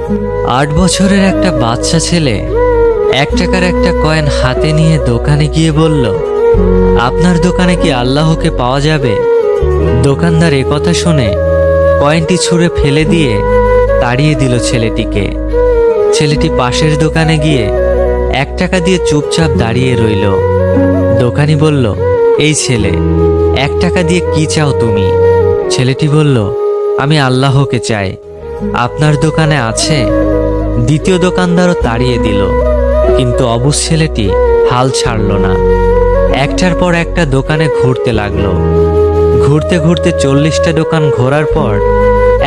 8 বছরের একটা বাচ্চা ছেলে 1 টাকার একটা কয়েন হাতে নিয়ে দোকানে গিয়ে বলল, আপনার দোকানে কি আল্লাহকে পাওয়া যাবে? দোকানদার একথা শুনে কয়েনটি ছুঁড়ে ফেলে দিয়ে তাড়িয়ে দিল ছেলেটিকে। ছেলেটি পাশের দোকানে গিয়ে 1 টাকা দিয়ে চুপচাপ দাঁড়িয়ে রইল। দোকানি বলল, এই ছেলে, 1 টাকা দিয়ে কি চাও তুমি? ছেলেটি বলল, আমি আল্লাহকে চাই। আপনার দোকানে আছে? দ্বিতীয় দোকানদারও তাড়িয়ে দিল, কিন্তু অবুঝ ছেলেটি হাল ছাড়ল না। একটার পর একটা দোকানে ঘুরতে লাগলো। ঘুরতে ঘুরতে 40টা দোকান ঘোরার পর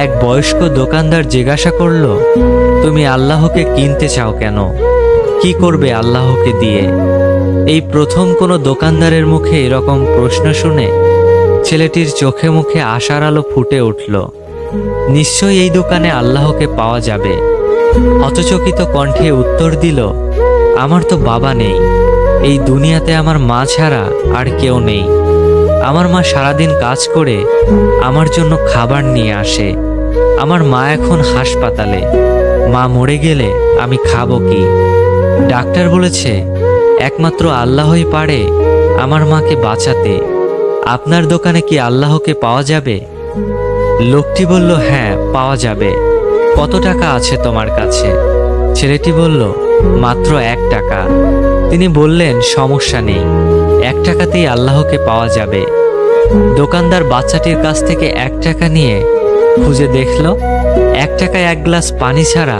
এক বয়স্ক দোকানদার জিজ্ঞাসা করল, তুমি আল্লাহকে কিনতে চাও কেন? কি করবে আল্লাহকে দিয়ে? এই প্রথম কোনো দোকানদারের মুখে এরকম প্রশ্ন শুনে ছেলেটির চোখে মুখে আশার আলো ফুটে উঠল। নিশ্চয়ই এই দোকানে আল্লাহকে পাওয়া যাবে। হতচকিত কণ্ঠে উত্তর দিল, আমার তো বাবা নেই। এই দুনিয়াতে আমার মা ছাড়া আর কেউ নেই। আমার মা সারাদিন কাজ করে আমার জন্য খাবার নিয়ে আসে। আমার মা এখন হাসপাতালে। মা মরে গেলে আমি খাবো কি? ডাক্তার বলেছে একমাত্র আল্লাহই পারে আমার মাকে বাঁচাতে। আপনার দোকানে কি আল্লাহকে পাওয়া যাবে? লোকটি বলল, হ্যাঁ, পাওয়া যাবে। কত টাকা আছে তোমার কাছে? ছেলেটি বলল, মাত্র 1 টাকা। তিনি বললেন, সমস্যা নেই, 1 টাকাতেই আল্লাহকে পাওয়া যাবে। দোকানদার বাচ্চাটির কাছ থেকে 1 টাকা নিয়ে খুঁজে দেখল 1 টাকায় 1 গ্লাস পানি ছাড়া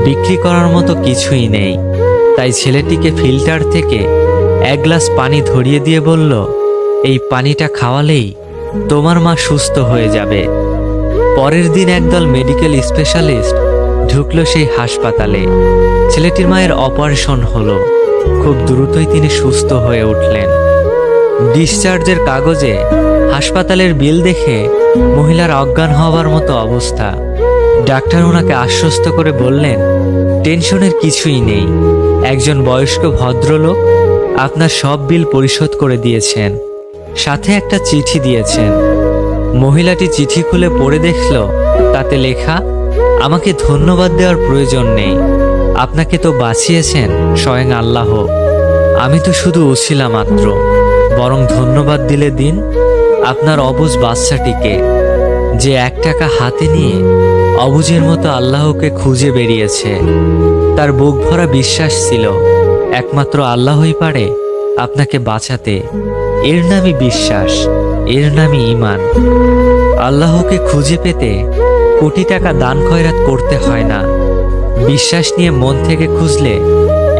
বিক্রি করার মতো কিছুই নেই। তাই ছেলেটিকে ফিল্টার থেকে 1 গ্লাস পানি ধরিয়ে দিয়ে বলল, এই পানিটা খাওয়ালেই তোমার মা সুস্থ হয়ে যাবে। পরের দিন একদল মেডিকেল স্পেশালিস্ট ঢুকলো সেই হাসপাতালে। ছেলেটির মায়ের অপারেশন হলো। খুব দ্রুতই তিনি সুস্থ হয়ে উঠলেন। ডিসচার্জের কাগজে হাসপাতালের বিল দেখে মহিলার অজ্ঞান হওয়ার মতো অবস্থা। ডাক্তার ওনাকে আশ্বস্ত করে বললেন, টেনশনের কিছুই নেই। একজন বয়স্ক ভদ্রলোক আপনার সব বিল পরিশোধ করে দিয়েছেন, সাথে একটা চিঠি দিয়েছেন। মহিলাটি চিঠি খুলে পড়ে দেখল, তাতে লেখা, আমাকে ধন্যবাদ দেওয়ার প্রয়োজন নেই। আপনাকে তো বাঁচিয়েছেন স্বয়ং আল্লাহ। আমি তো শুধু ওসিলা মাত্র। বরং ধন্যবাদ দিলে দিন আপনার অবুঝ বাচ্চাটিকে, যে 1 টাকা হাতে নিয়ে অবুঝের মতো আল্লাহকে খুঁজে বেরিয়েছে। তার বুক ভরা বিশ্বাস ছিল একমাত্র আল্লাহই পারে আপনাকে বাঁচাতে। এর নামই বিশ্বাস, এর নামই ঈমান। আল্লাহকে খুঁজে পেতে কোটি টাকা দান খয়রাত করতে হয় না। বিশ্বাস নিয়ে মন থেকে খুঁজলে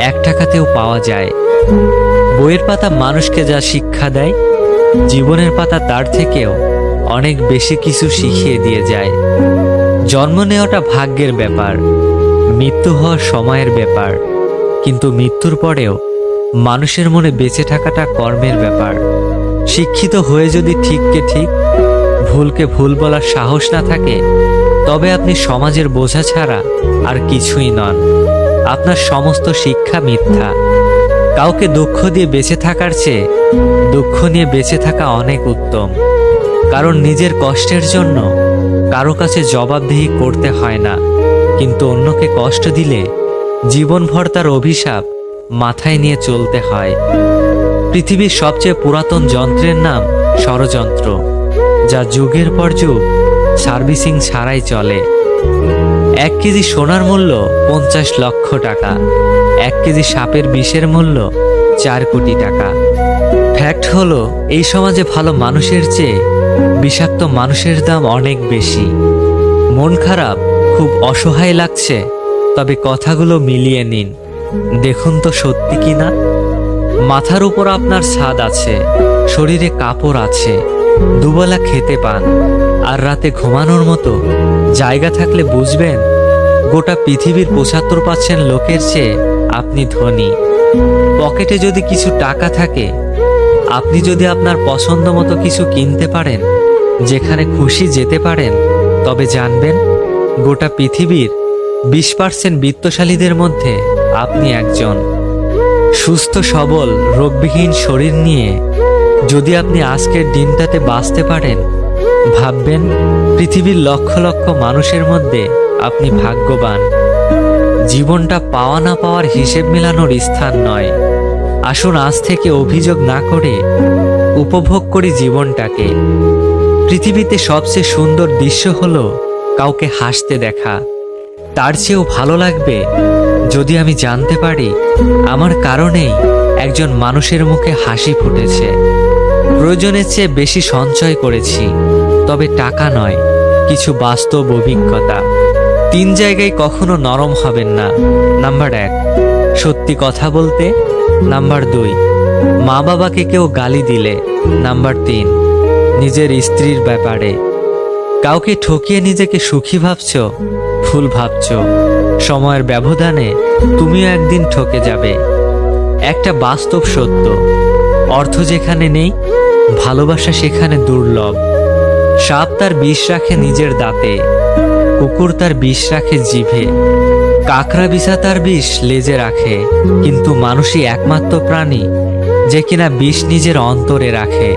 1 টাকাতেও পাওয়া যায়। বইয়ের পাতা মানুষকে যা শিক্ষা দেয়, জীবনের পাতা তার থেকেও অনেক বেশি কিছু শিখিয়ে দিয়ে যায়। জন্ম নেওয়াটা ভাগ্যের ব্যাপার, মৃত্যু হওয়া সময়ের ব্যাপার, কিন্তু মৃত্যুর পরেও মানুষের মনে বেঁচে থাকাটা কর্মের ব্যাপার। শিক্ষিত হয়ে যদি ঠিককে ঠিক, ভুলকে ভুল বলার সাহস না থাকে, তবে আপনি সমাজের বোঝা ছাড়া আর কিছুই নন। আপনার সমস্ত শিক্ষা মিথ্যা। কাউকে দুঃখ দিয়ে বেঁচে থাকার চেয়ে দুঃখ নিয়ে বেঁচে থাকা অনেক উত্তম। কারণ নিজের কষ্টের জন্য কারো কাছে জবাবদিহি করতে হয় না, কিন্তু অন্যকে কষ্ট দিলে জীবনভর তার অভিশাপ মাথায় নিয়ে চলতে হয়। পৃথিবীর সবচেয়ে পুরাতন যন্ত্রের নাম ষড়যন্ত্র, যা যুগের পর যুগ সার্ভিসিং ছাড়াই চলে। 1 কেজি সোনার মূল্য 50 লক্ষ টাকা, 1 কেজি সাপের বিষের মূল্য 4 কোটি টাকা। ফ্যাক্ট হলো, এই সমাজে ভালো মানুষের চেয়ে বিষাক্ত মানুষের দাম অনেক বেশি। মন খারাপ, খুব অসহায় লাগছে, তবে কথাগুলো মিলিয়ে নিন, দেখুন তো সত্যি কিনা। মাথার উপর আপনার ছাদ আছে, শরীরে কাপড় আছে, দুবেলা খেতে পান, আর রাতে ঘুমানোর মতো জায়গা থাকলে বুঝবেন গোটা পৃথিবীর 75% লোকের চেয়ে আপনি ধনী। পকেটে যদি কিছু টাকা থাকে, আপনি যদি আপনার পছন্দ মতো কিছু কিনতে পারেন, যেখানে খুশি যেতে পারেন, তবে জানবেন গোটা পৃথিবীর 20% বিত্তশালীদের মধ্যে আপনি একজন। সুস্থ সবল রোগবিহীন শরীর নিয়ে যদি আপনি আজকের দিনটাতে বাঁচতে পারেন, ভাববেন পৃথিবীর লক্ষ লক্ষ মানুষের মধ্যে আপনি ভাগ্যবান। জীবনটা পাওয়া না পাওয়ার হিসেব মেলানোর স্থান নয়। আসুন আজ থেকে অভিযোগ না করে উপভোগ করি জীবনটাকে। পৃথিবীতে সবচেয়ে সুন্দর দৃশ্য হলো কাউকে হাসতে দেখা। তার চেয়েও ভালো লাগবে যদি আমি জানতে পারি আমার কারণেই একজন মানুষের মুখে হাসি ফুটেছে। প্রয়োজনের চেয়ে বেশি সঞ্চয় করেছি, তবে টাকা নয়, কিছু বাস্তব অভিজ্ঞতা। 3 জায়গায় কখনো নরম হবেন না। নাম্বার 1, সত্যি কথা বলতে। নাম্বার 2, মা বাবাকে কেউ গালি দিলে। নাম্বার 3, নিজের স্ত্রীর ব্যাপারে। কাউকে ঠকিয়ে নিজেকে সুখী ভাবছো, ভুল ভাবছো। সময়ের ব্যবধানে তুমিও একদিন ঠকে যাবে। একটা বাস্তব সত্য, অর্থ যেখানে নেই, ভালোবাসা সেখানে দুর্লভ। সাপ তার বিষ রাখে নিজের দাঁতে, কুকুর তার বিষ রাখে জিভে, কাকড়া বিছা তার বিষ লেজে রাখে, কিন্তু মানুষই একমাত্র প্রাণী যে কিনা বিষ নিজের অন্তরে রাখে।